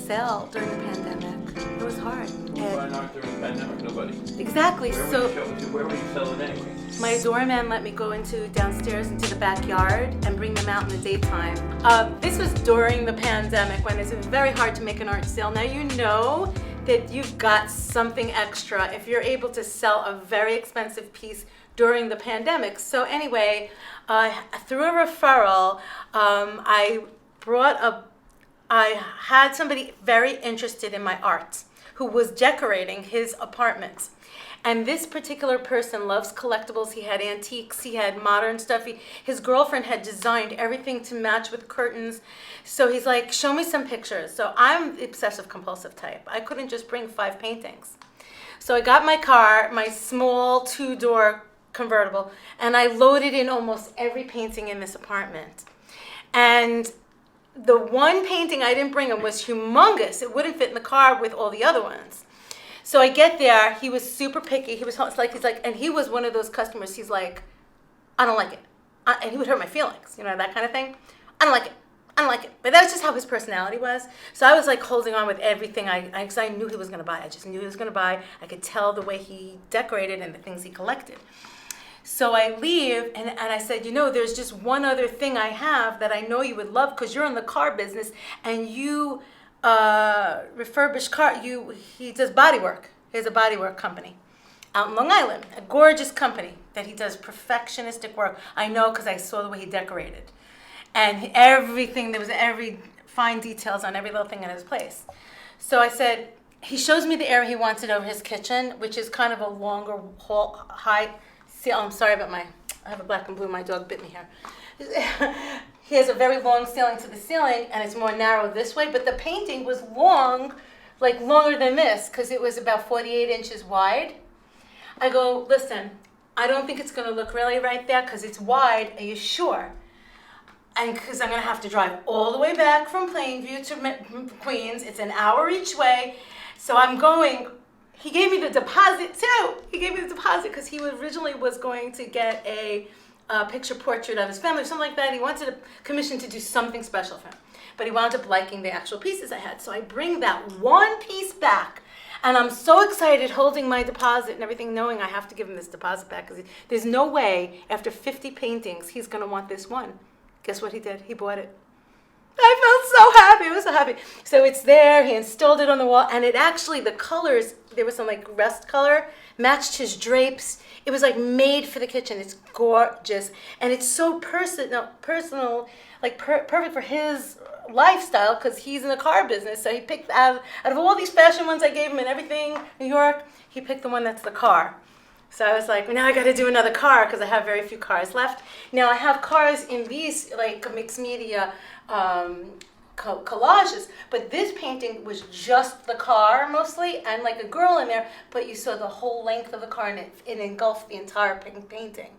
sale during the pandemic. It was hard. Why not during the pandemic? Nobody. Exactly. Where would you sell it anyway? My doorman let me go downstairs into the backyard and bring them out in the daytime. This was during the pandemic when it's very hard to make an art sale. Now you know that you've got something extra if you're able to sell a very expensive piece during the pandemic. So anyway, through a referral, I had somebody very interested in my art who was decorating his apartment. And this particular person loves collectibles. He had antiques, he had modern stuff. His girlfriend had designed everything to match with curtains. So he's like, show me some pictures. So I'm the obsessive compulsive type. I couldn't just bring 5 paintings. So I got my car, my small 2-door convertible, and I loaded in almost every painting in this apartment. And the one painting I didn't bring him was humongous. It wouldn't fit in the car with all the other ones. So I get there, he was super picky. He's like, and he was one of those customers. He's like, I don't like it. And he would hurt my feelings, that kind of thing. I don't like it. But that's just how his personality was. So I was like holding on with everything because I knew he was going to buy. I just knew he was going to buy. I could tell the way he decorated and the things he collected. So I leave, and I said, there's just one other thing I have that I know you would love because you're in the car business and you refurbish car. He does body work. He has a body work company out in Long Island, a gorgeous company that he does perfectionistic work. I know because I saw the way he decorated. And everything, there was every fine details on every little thing in his place. So I said, he shows me the area he wants it over his kitchen, which is kind of a longer high. See, I'm sorry about I have a black and blue, my dog bit me here. He has a very long ceiling to the ceiling, and it's more narrow this way, but the painting was long, like longer than this, because it was about 48 inches wide. I go, listen, I don't think it's going to look really right there, because it's wide. Are you sure? And because I'm going to have to drive all the way back from Plainview to Queens. It's an hour each way. So I'm going. He gave me the deposit, too. He gave me the deposit because he originally was going to get a picture portrait of his family or something like that. He wanted a commission to do something special for him. But he wound up liking the actual pieces I had. So I bring that one piece back. And I'm so excited holding my deposit and everything, knowing I have to give him this deposit back. Because there's no way, after 50 paintings, he's going to want this one. Guess what he did? He bought it. I felt so happy. I was so happy. So it's there. He installed it on the wall. And it actually, the colors, there was some like rust color, matched his drapes. It was like made for the kitchen. It's gorgeous. And it's so personal, like perfect for his lifestyle because he's in the car business. So he picked out of all these fashion ones I gave him and everything, New York, he picked the one that's the car. So I was like, now I got to do another car because I have very few cars left. Now I have cars in these like mixed media collages, but this painting was just the car mostly and like a girl in there, but you saw the whole length of the car and it engulfed the entire painting.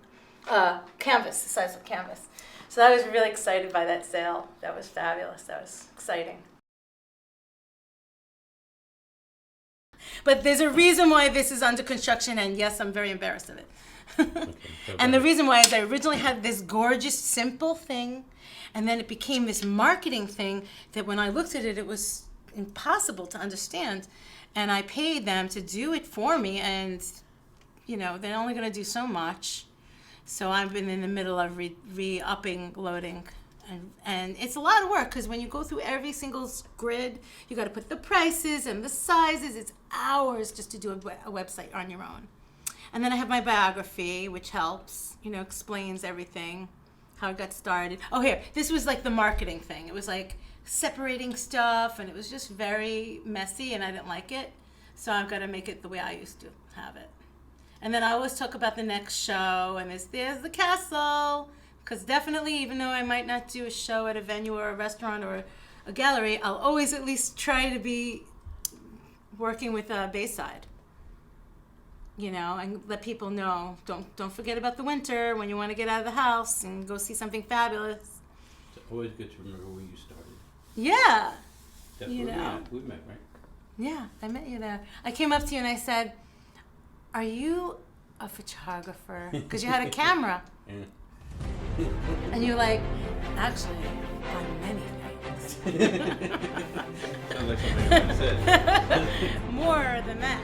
Canvas, the size of canvas. So I was really excited by that sale. That was fabulous. That was exciting. But there's a reason why this is under construction, and yes, I'm very embarrassed of it. And the reason why is I originally had this gorgeous, simple thing, and then it became this marketing thing that when I looked at it, it was impossible to understand. And I paid them to do it for me, and, they're only going to do so much. So I've been in the middle of re-upping loading. And it's a lot of work because when you go through every single grid, you got to put the prices and the sizes. It's hours just to do a website on your own. And then I have my biography, which helps, explains everything, how it got started. Oh, here, this was like the marketing thing. It was like separating stuff, and it was just very messy, and I didn't like it. So I've got to make it the way I used to have it. And then I always talk about the next show, and there's the castle. Because definitely, even though I might not do a show at a venue or a restaurant or a gallery, I'll always at least try to be working with Bayside. And let people know, don't forget about the winter when you want to get out of the house and go see something fabulous. It's always good to remember where you started. Yeah. That's where we met, right? Yeah, I met you there. I came up to you and I said, are you a photographer? Because you had a camera. Yeah. And you're like, actually, on many things. Sounds like something I said. More than that.